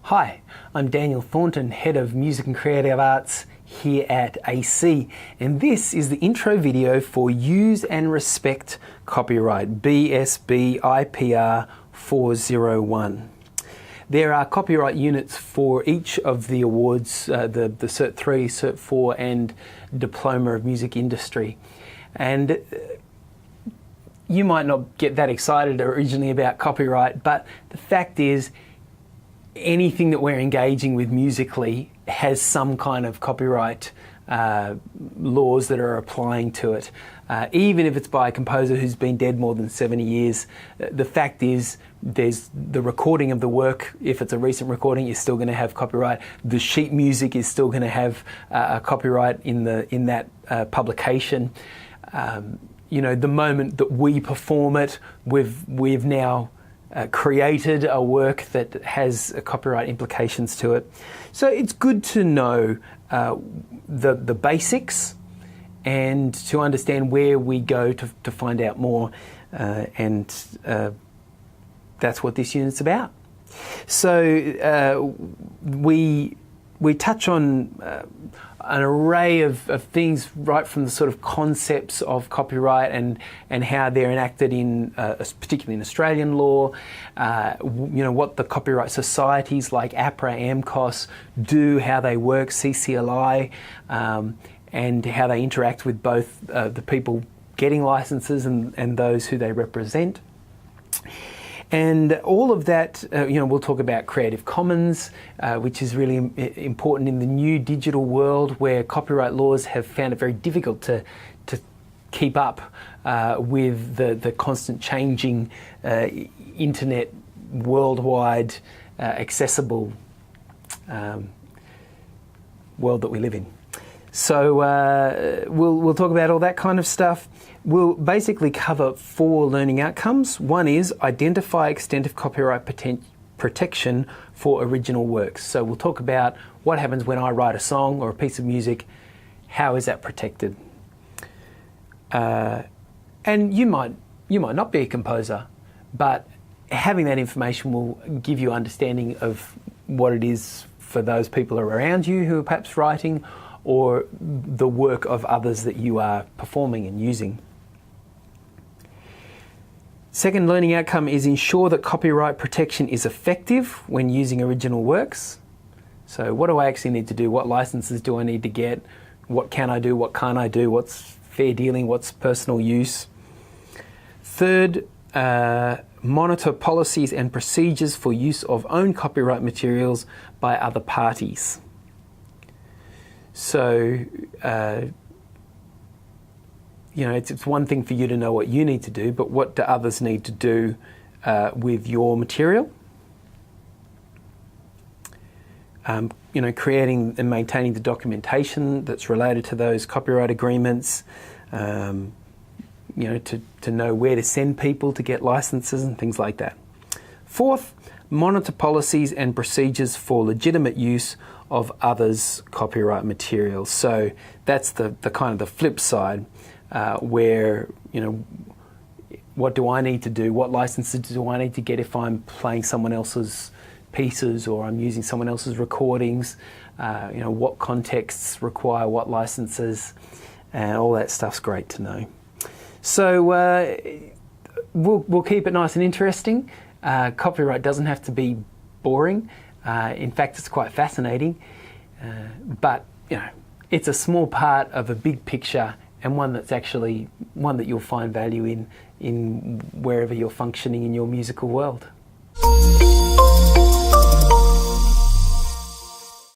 Hi, I'm Daniel Thornton, Head of Music and Creative Arts here at AC, and this is the intro video for Use and Respect Copyright BSBIPR401. There are copyright units for each of the awards, the Cert 3, Cert 4 and Diploma of Music Industry. And you might not get that excited originally about copyright, but the fact is anything that we're engaging with musically has some kind of copyright laws that are applying to it. Even if it's by a composer who's been dead more than 70 years, the fact is there's the recording of the work. If it's a recent recording, you're still going to have copyright. The sheet music is still going to have a copyright in that publication. You know, the moment that we perform it, we've now created a work that has copyright implications to it. So it's good to know the basics and to understand where we go to find out more, and that's what this unit's about. So we touch on an array of things, right from the sort of concepts of copyright and how they're enacted in, particularly in Australian law, you know, what the copyright societies like APRA, AMCOS do, how they work, CCLI, and how they interact with both the people getting licenses and those who they represent. And all of that, you know, we'll talk about Creative Commons, which is really important in the new digital world where copyright laws have found it very difficult to keep up with the constant changing internet, worldwide, accessible world that we live in. So we'll talk about all that kind of stuff. We'll basically cover 4 learning outcomes. One is identify extent of copyright protection for original works. So we'll talk about what happens when I write a song or a piece of music. How is that protected? And you might not be a composer, but having that information will give you understanding of what it is for those people around you who are perhaps writing, or the work of others that you are performing and using. Second learning outcome is ensure that copyright protection is effective when using original works. So what do I actually need to do? What licenses do I need to get? What can I do? What can't I do? What's fair dealing? What's personal use? Third, monitor policies and procedures for use of own copyright materials by other parties. So, you know, it's one thing for you to know what you need to do, but what do others need to do with your material? You know, creating and maintaining the documentation that's related to those copyright agreements, you know, to know where to send people to get licenses and things like that. Fourth, monitor policies and procedures for legitimate use of others' copyright materials. So that's the kind of the flip side, where, you know, what do I need to do? What licenses do I need to get if I'm playing someone else's pieces or I'm using someone else's recordings? You know, what contexts require what licenses? And all that stuff's great to know. So we'll keep it nice and interesting. Copyright doesn't have to be boring. In fact, it's quite fascinating, but you know, it's a small part of a big picture, and one that's actually one that you'll find value in wherever you're functioning in your musical world.